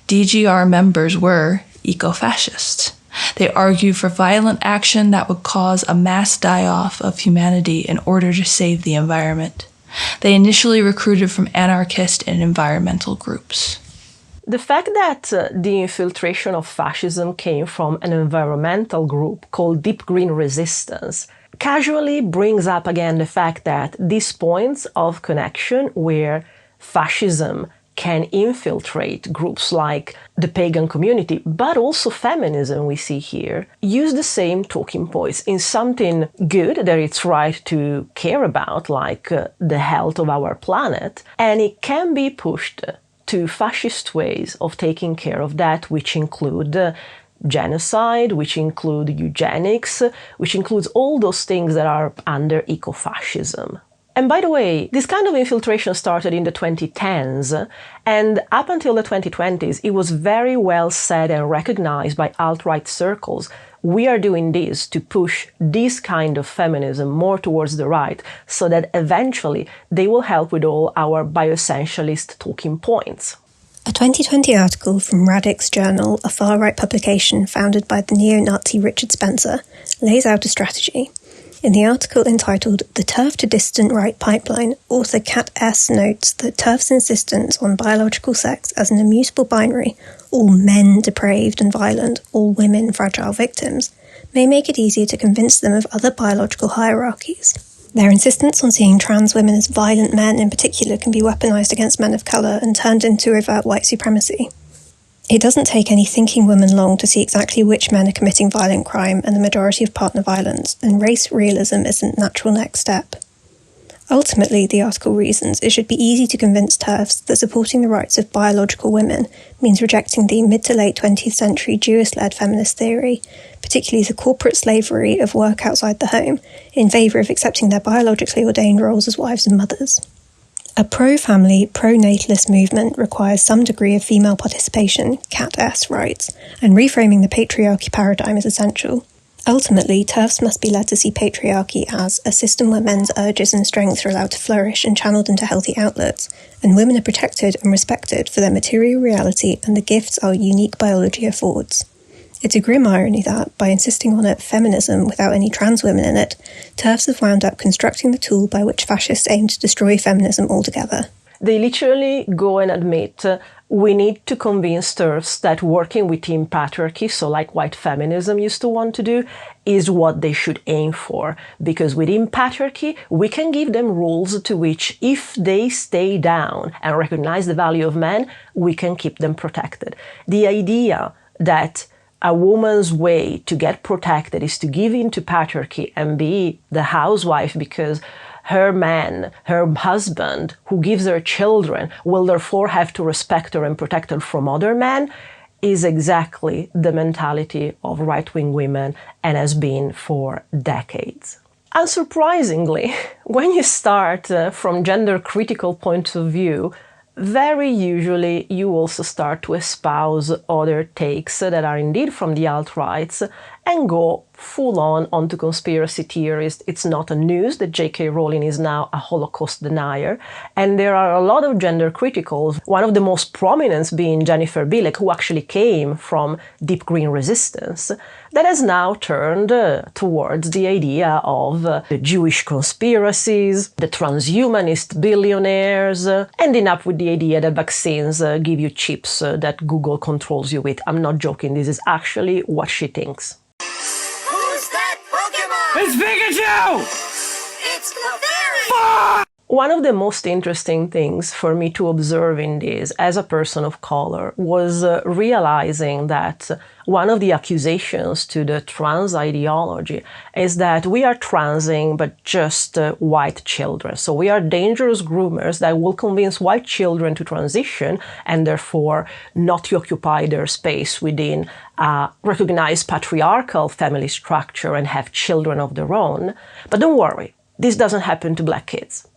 DGR members were ecofascists. They argued for violent action that would cause a mass die-off of humanity in order to save the environment. They initially recruited from anarchist and environmental groups. The fact that the infiltration of fascism came from an environmental group called Deep Green Resistance casually brings up again the fact that these points of connection where fascism can infiltrate groups like the Pagan Community, but also feminism we see here, use the same talking points in something good that it's right to care about, like the health of our planet, and it can be pushed to fascist ways of taking care of that, which include genocide, which include eugenics, which includes all those things that are under ecofascism. And by the way, this kind of infiltration started in the 2010s, and up until the 2020s, it was very well said and recognized by alt-right circles. We are doing this to push this kind of feminism more towards the right, so that eventually they will help with all our bioessentialist talking points. A 2020 article from Radic's Journal, a far-right publication founded by the neo-Nazi Richard Spencer, lays out a strategy. In the article entitled The TERF to Distant Right Pipeline, author Kat S. notes that TERF's insistence on biological sex as an immutable binary, all men depraved and violent, all women fragile victims, may make it easier to convince them of other biological hierarchies. Their insistence on seeing trans women as violent men in particular can be weaponized against men of color and turned into overt white supremacy. It doesn't take any thinking woman long to see exactly which men are committing violent crime and the majority of partner violence, and race realism is the natural next step. Ultimately, the article reasons it should be easy to convince TERFs that supporting the rights of biological women means rejecting the mid to late 20th century Jewish-led feminist theory, particularly the corporate slavery of work outside the home, in favour of accepting their biologically ordained roles as wives and mothers. A pro-family, pro-natalist movement requires some degree of female participation, Cat-S rights, and reframing the patriarchy paradigm is essential. Ultimately, TERFs must be led to see patriarchy as a system where men's urges and strengths are allowed to flourish and channeled into healthy outlets, and women are protected and respected for their material reality and the gifts our unique biology affords. It's a grim irony that, by insisting on a feminism without any trans women in it, TERFs have wound up constructing the tool by which fascists aim to destroy feminism altogether. They literally go and admit we need to convince TERFs that working within patriarchy, so like white feminism used to want to do, is what they should aim for. Because within patriarchy, we can give them rules to which, if they stay down and recognize the value of men, we can keep them protected. The idea that a woman's way to get protected is to give in to patriarchy and be the housewife because her man, her husband, who gives her children, will therefore have to respect her and protect her from other men, is exactly the mentality of right-wing women and has been for decades. Unsurprisingly, when you start from gender-critical point of view, very usually you also start to espouse other takes that are indeed from the alt-rights and go full-on onto conspiracy theorists. It's not a news that J.K. Rowling is now a Holocaust denier, and there are a lot of gender criticals, one of the most prominent being Jennifer Bilek, who actually came from deep green resistance, that has now turned towards the idea of the Jewish conspiracies, the transhumanist billionaires, ending up with the idea that vaccines give you chips that Google controls you with. I'm not joking, this is actually what she thinks. Who's that Pokemon? It's Pikachu! It's Clefairy! One of the most interesting things for me to observe in this, as a person of color, was realizing that one of the accusations to the trans ideology is that we are transing but just white children. So we are dangerous groomers that will convince white children to transition and therefore not to occupy their space within a recognized patriarchal family structure and have children of their own. But don't worry, this doesn't happen to black kids.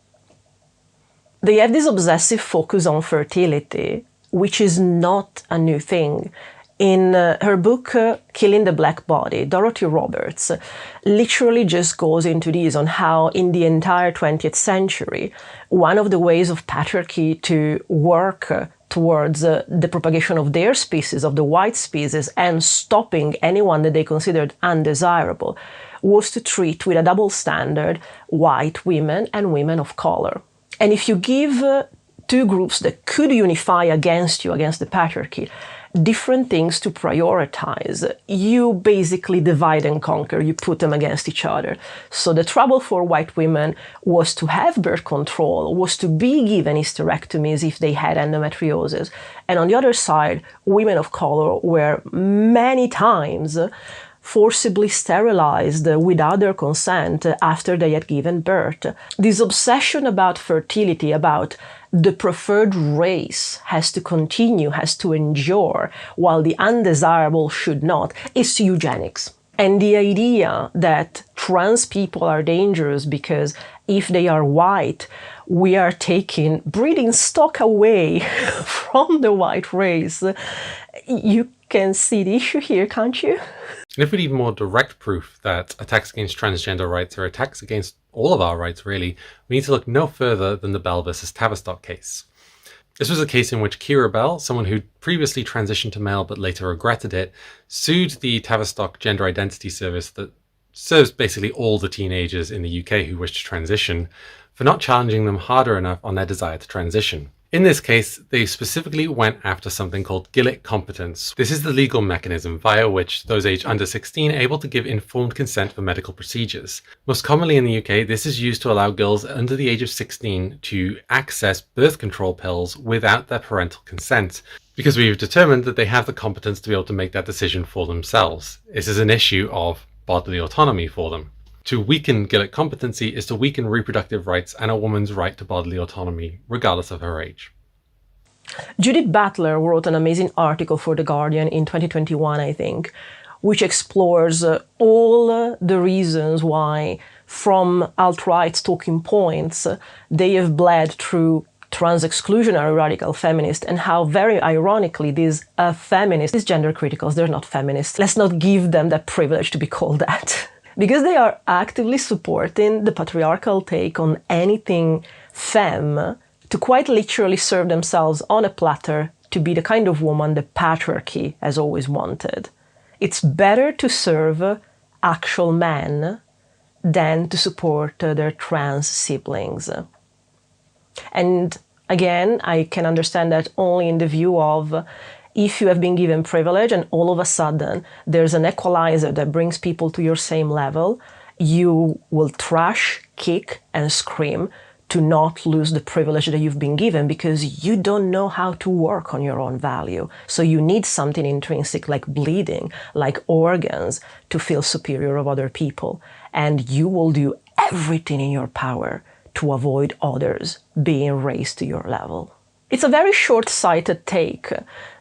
They have this obsessive focus on fertility, which is not a new thing. In her book, Killing the Black Body, Dorothy Roberts literally just goes into this on how in the entire 20th century, one of the ways of patriarchy to work towards the propagation of their species, of the white species, and stopping anyone that they considered undesirable, was to treat with a double standard white women and women of color. And if you give two groups that could unify against you, against the patriarchy, different things to prioritize, you basically divide and conquer, you put them against each other. So the trouble for white women was to have birth control, was to be given hysterectomies if they had endometriosis. And on the other side, women of color were many times forcibly sterilized without their consent after they had given birth. This obsession about fertility, about the preferred race has to continue, has to endure, while the undesirable should not, is eugenics. And the idea that trans people are dangerous because if they are white, we are taking breeding stock away from the white race. You can see the issue here, can't you? And if we need more direct proof that attacks against transgender rights are attacks against all of our rights, really, we need to look no further than the Bell versus Tavistock case. This was a case in which Kira Bell, someone who previously transitioned to male but later regretted it, sued the Tavistock Gender Identity Service that serves basically all the teenagers in the UK who wish to transition for not challenging them harder enough on their desire to transition. In this case, they specifically went after something called Gillet competence. This is the legal mechanism via which those aged under 16 are able to give informed consent for medical procedures. Most commonly in the UK, this is used to allow girls under the age of 16 to access birth control pills without their parental consent, because we've determined that they have the competence to be able to make that decision for themselves. This is an issue of bodily autonomy for them. To weaken Gillet competency is to weaken reproductive rights and a woman's right to bodily autonomy, regardless of her age. Judith Butler wrote an amazing article for The Guardian in 2021, I think, which explores all the reasons why, from alt-right's talking points, they have bled through trans-exclusionary radical feminists, and how, very ironically, these feminists, these gender criticals, they're not feminists. Let's not give them that privilege to be called that. Because they are actively supporting the patriarchal take on anything femme to quite literally serve themselves on a platter to be the kind of woman the patriarchy has always wanted. It's better to serve actual men than to support their trans siblings. And again, I can understand that only in the view of if you have been given privilege and all of a sudden there's an equalizer that brings people to your same level, you will trash, kick, and scream to not lose the privilege that you've been given because you don't know how to work on your own value. So you need something intrinsic like bleeding, like organs, to feel superior of other people. And you will do everything in your power to avoid others being raised to your level. It's a very short-sighted take.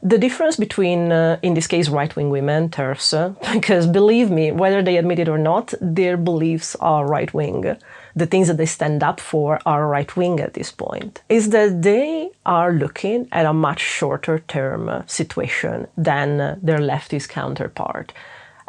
The difference between, in this case, right-wing women, TERFs, because believe me, whether they admit it or not, their beliefs are right-wing. The things that they stand up for are right-wing at this point, is that they are looking at a much shorter-term situation than their leftist counterpart.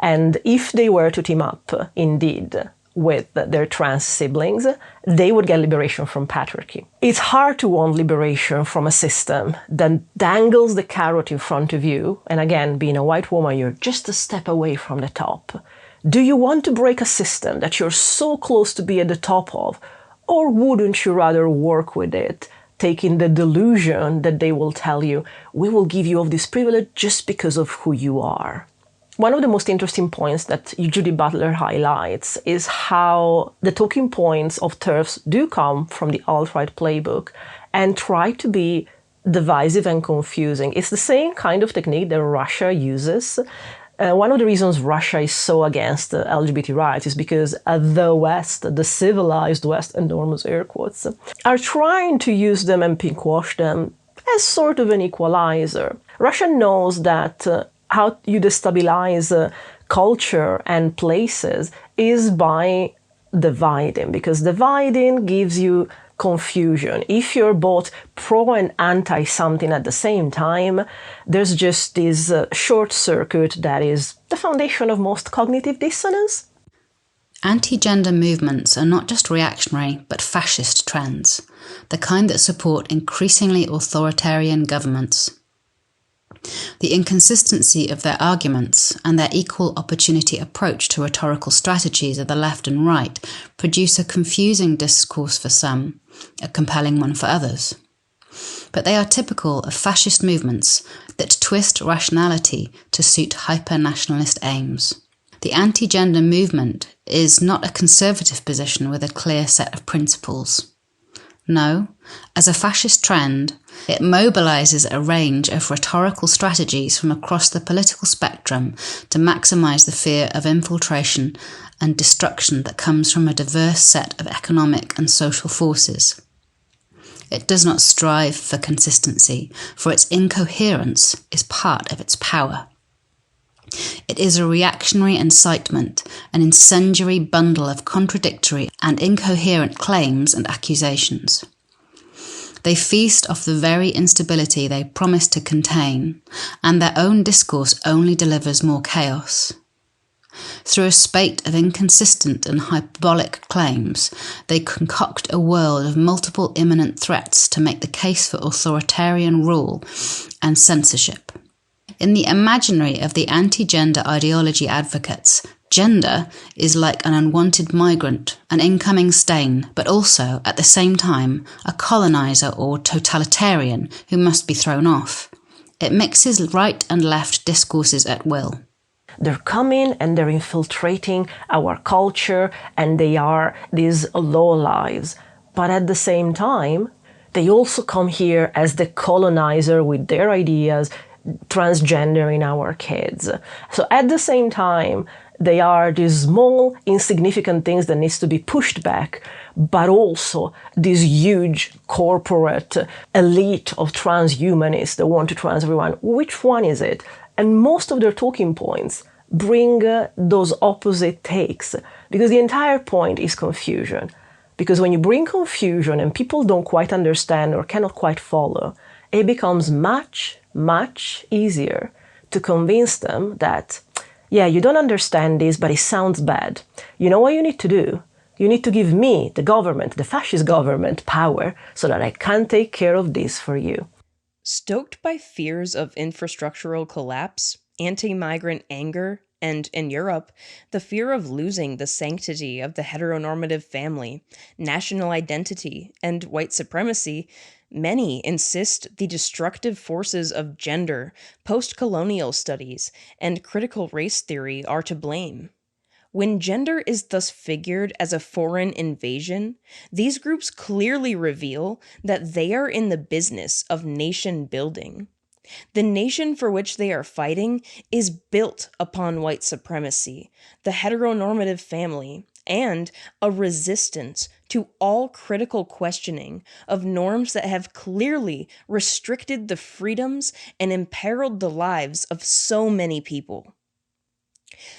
And if they were to team up, indeed, with their trans siblings, they would get liberation from patriarchy. It's hard to want liberation from a system that dangles the carrot in front of you, and again, being a white woman, you're just a step away from the top. Do you want to break a system that you're so close to be at the top of, or wouldn't you rather work with it, taking the delusion that they will tell you, we will give you all this privilege just because of who you are? One of the most interesting points that Judy Butler highlights is how the talking points of TERFs do come from the alt-right playbook and try to be divisive and confusing. It's the same kind of technique that Russia uses. One of the reasons Russia is so against LGBT rights is because the West, the civilized West, enormous air quotes, are trying to use them and pinkwash them as sort of an equalizer. Russia knows that how you destabilize culture and places is by dividing, because dividing gives you confusion. If you're both pro and anti something at the same time, there's just this short circuit that is the foundation of most cognitive dissonance. Anti-gender movements are not just reactionary, but fascist trends, the kind that support increasingly authoritarian governments. The inconsistency of their arguments and their equal opportunity approach to rhetorical strategies of the left and right produce a confusing discourse for some, a compelling one for others. But they are typical of fascist movements that twist rationality to suit hyper-nationalist aims. The anti-gender movement is not a conservative position with a clear set of principles. No, as a fascist trend, it mobilises a range of rhetorical strategies from across the political spectrum to maximise the fear of infiltration and destruction that comes from a diverse set of economic and social forces. It does not strive for consistency, for its incoherence is part of its power. It is a reactionary incitement, an incendiary bundle of contradictory and incoherent claims and accusations. They feast off the very instability they promise to contain, and their own discourse only delivers more chaos. Through a spate of inconsistent and hyperbolic claims, they concoct a world of multiple imminent threats to make the case for authoritarian rule and censorship. In the imaginary of the anti-gender ideology advocates, gender is like an unwanted migrant, an incoming stain, but also, at the same time, a colonizer or totalitarian who must be thrown off. It mixes right and left discourses at will. They're coming and they're infiltrating our culture, and they are these low lives. But at the same time, they also come here as the colonizer with their ideas, transgendering our kids. So at the same time, they are these small, insignificant things that needs to be pushed back, but also this huge corporate elite of transhumanists that want to trans everyone. Which one is it? And most of their talking points bring those opposite takes, because the entire point is confusion. Because when you bring confusion and people don't quite understand or cannot quite follow, it becomes much, much easier to convince them that, yeah, you don't understand this, but it sounds bad. You know what you need to do? You need to give me, the government, the fascist government, power so that I can take care of this for you. Stoked by fears of infrastructural collapse, anti-migrant anger, and, in Europe, the fear of losing the sanctity of the heteronormative family, national identity, and white supremacy, many insist the destructive forces of gender, post-colonial studies, and critical race theory are to blame. When gender is thus figured as a foreign invasion, these groups clearly reveal that they are in the business of nation building. The nation for which they are fighting is built upon white supremacy, the heteronormative family, and a resistance to all critical questioning of norms that have clearly restricted the freedoms and imperiled the lives of so many people.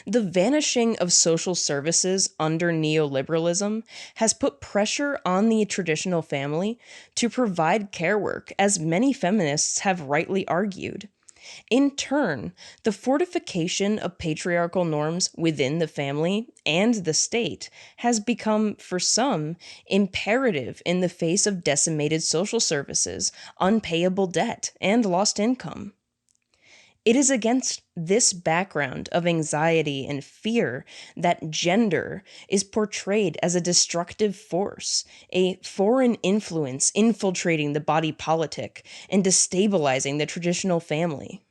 The vanishing of social services under neoliberalism has put pressure on the traditional family to provide care work, as many feminists have rightly argued. In turn, the fortification of patriarchal norms within the family and the state has become, for some, imperative in the face of decimated social services, unpayable debt, and lost income. It is against this background of anxiety and fear that gender is portrayed as a destructive force, a foreign influence infiltrating the body politic and destabilizing the traditional family.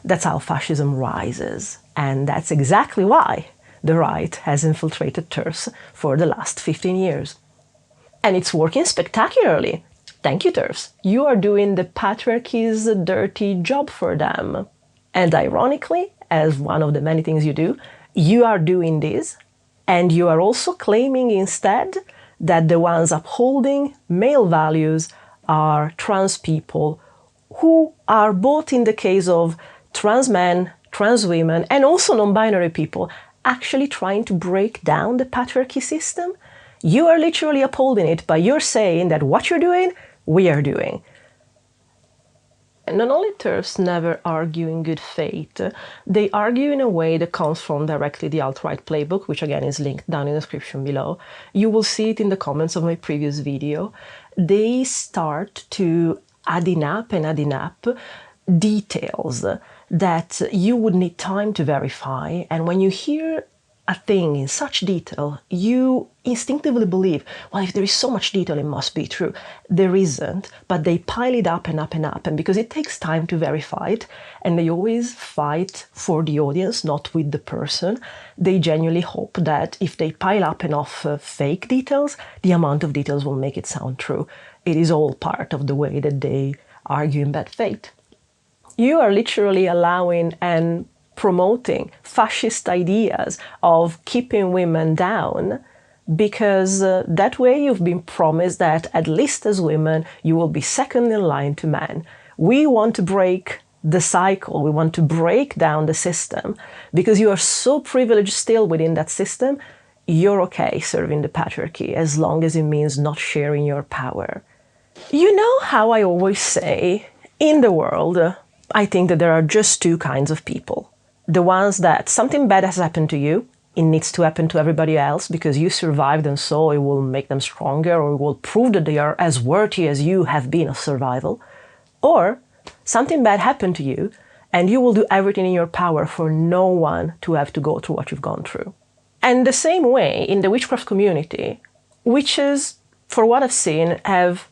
That's how fascism rises, and that's exactly why the right has infiltrated TERFs for the last 15 years. And it's working spectacularly. Thank you, TERFs. You are doing the patriarchy's dirty job for them. And ironically, as one of the many things you do, you are doing this, and you are also claiming instead that the ones upholding male values are trans people who are both, in the case of trans men, trans women, and also non-binary people, actually trying to break down the patriarchy system. You are literally upholding it, but you're saying that what you're doing, we are doing. And not only TERFs never argue in good faith, they argue in a way that comes from directly the alt-right playbook, which again is linked down in the description below. You will see it in the comments of my previous video. They start to adding up details that you would need time to verify. And when you hear a thing in such detail, you instinctively believe, well, if there is so much detail, it must be true. There isn't, but they pile it up and up and up. And because it takes time to verify it, and they always fight for the audience, not with the person, they genuinely hope that if they pile up enough fake details, the amount of details will make it sound true. It is all part of the way that they argue in bad faith. You are literally allowing and promoting fascist ideas of keeping women down, because that way you've been promised that at least as women you will be second in line to men. We want to break the cycle, we want to break down the system, because you are so privileged still within that system, you're okay serving the patriarchy as long as it means not sharing your power. You know how I always say, in the world, I think that there are just two kinds of people. The ones that something bad has happened to you, it needs to happen to everybody else because you survived, and so it will make them stronger, or it will prove that they are as worthy as you have been of survival. Or something bad happened to you and you will do everything in your power for no one to have to go through what you've gone through. And the same way, in the witchcraft community, witches, for what I've seen, have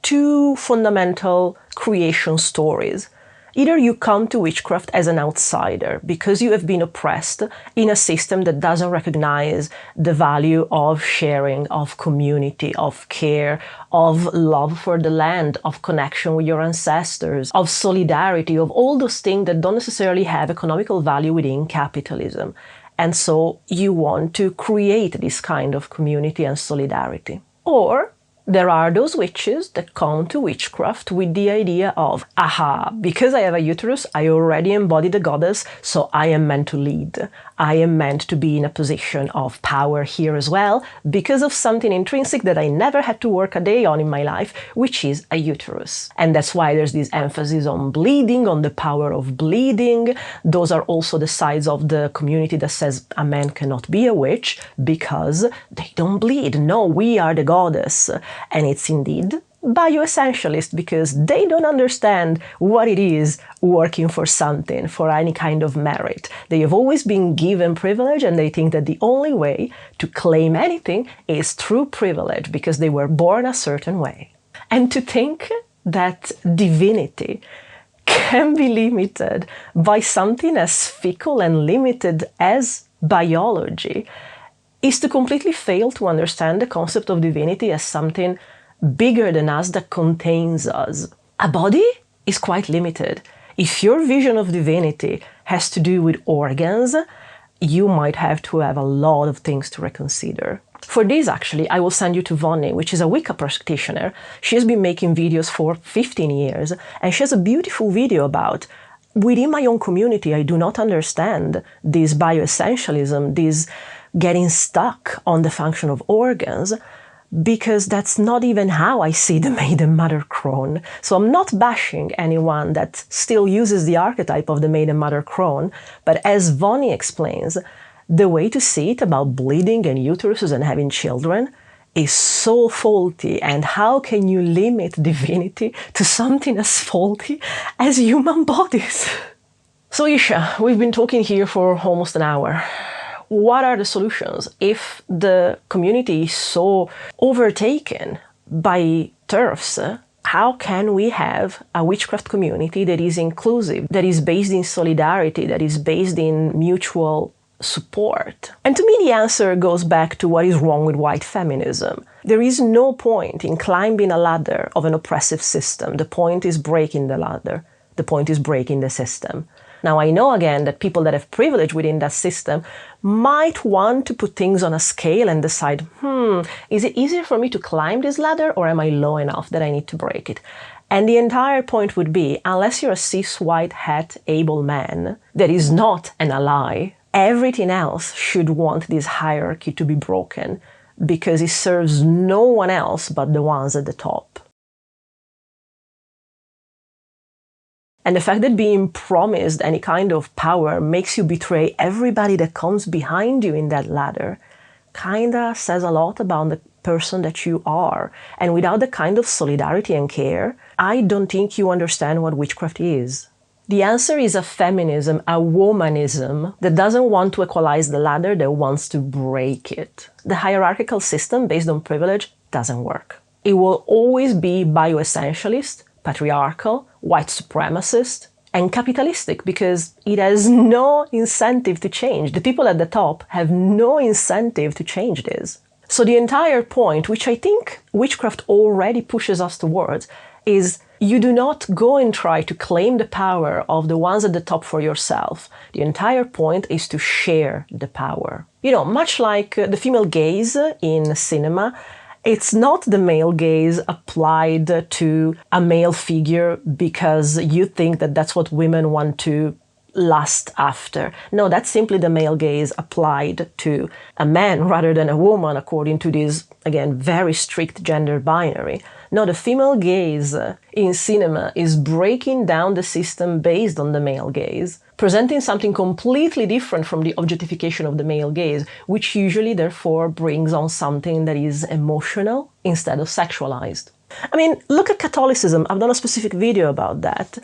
two fundamental creation stories. Either you come to witchcraft as an outsider because you have been oppressed in a system that doesn't recognize the value of sharing, of community, of care, of love for the land, of connection with your ancestors, of solidarity, of all those things that don't necessarily have economical value within capitalism. And so you want to create this kind of community and solidarity. Or there are those witches that come to witchcraft with the idea of, aha, because I have a uterus, I already embody the goddess, so I am meant to lead. I am meant to be in a position of power here as well, because of something intrinsic that I never had to work a day on in my life, which is a uterus. And that's why there's this emphasis on bleeding, on the power of bleeding. Those are also the sides of the community that says a man cannot be a witch because they don't bleed. No, we are the goddess. And it's indeed bioessentialist because they don't understand what it is working for something, for any kind of merit. They have always been given privilege and they think that the only way to claim anything is through privilege because they were born a certain way. And to think that divinity can be limited by something as fickle and limited as biology is to completely fail to understand the concept of divinity as something bigger than us that contains us. A body is quite limited. If your vision of divinity has to do with organs, you might have to have a lot of things to reconsider. For this, actually, I will send you to Vonnie, which is a Wicca practitioner. She has been making videos for 15 years, and she has a beautiful video about, within my own community, I do not understand this bioessentialism, this getting stuck on the function of organs, because that's not even how I see the Maiden Mother Crone. So I'm not bashing anyone that still uses the archetype of the Maiden Mother Crone, but as Vonnie explains, the way to see it about bleeding and uteruses and having children is so faulty, and how can you limit divinity to something as faulty as human bodies? So Isha, we've been talking here for almost an hour. What are the solutions? If the community is so overtaken by TERFs, how can we have a witchcraft community that is inclusive, that is based in solidarity, that is based in mutual support? And to me, the answer goes back to what is wrong with white feminism. There is no point in climbing a ladder of an oppressive system. The point is breaking the ladder. The point is breaking the system. Now, I know, again, that people that have privilege within that system might want to put things on a scale and decide, is it easier for me to climb this ladder, or am I low enough that I need to break it? And the entire point would be, unless you're a cis, white, het, able man that is not an ally, everything else should want this hierarchy to be broken, because it serves no one else but the ones at the top. And the fact that being promised any kind of power makes you betray everybody that comes behind you in that ladder kinda says a lot about the person that you are. And without the kind of solidarity and care, I don't think you understand what witchcraft is. The answer is a feminism, a womanism that doesn't want to equalize the ladder, that wants to break it. The hierarchical system based on privilege doesn't work. It will always be bioessentialist, patriarchal, white supremacist, and capitalistic, because it has no incentive to change. The people at the top have no incentive to change this. So the entire point, which I think witchcraft already pushes us towards, is you do not go and try to claim the power of the ones at the top for yourself. The entire point is to share the power. You know, much like the female gaze in cinema, it's not the male gaze applied to a male figure because you think that that's what women want to lust after. No, that's simply the male gaze applied to a man rather than a woman, according to this, again, very strict gender binary. No, the female gaze in cinema is breaking down the system based on the male gaze, presenting something completely different from the objectification of the male gaze, which usually therefore brings on something that is emotional instead of sexualized. I mean, look at Catholicism. I've done a specific video about that.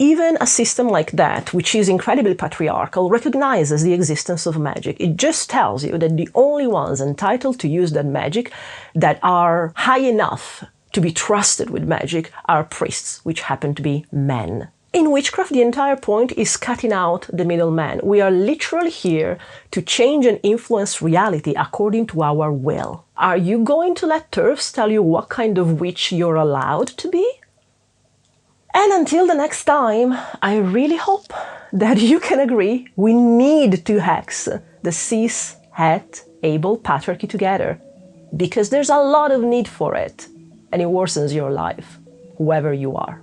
Even a system like that, which is incredibly patriarchal, recognizes the existence of magic. It just tells you that the only ones entitled to use that magic, that are high enough to be trusted with magic, are priests, which happen to be men. In witchcraft, the entire point is cutting out the middleman. We are literally here to change and influence reality according to our will. Are you going to let TERFs tell you what kind of witch you're allowed to be? And until the next time, I really hope that you can agree we need to hex the cis, het, able patriarchy together, because there's a lot of need for it, and it worsens your life, whoever you are.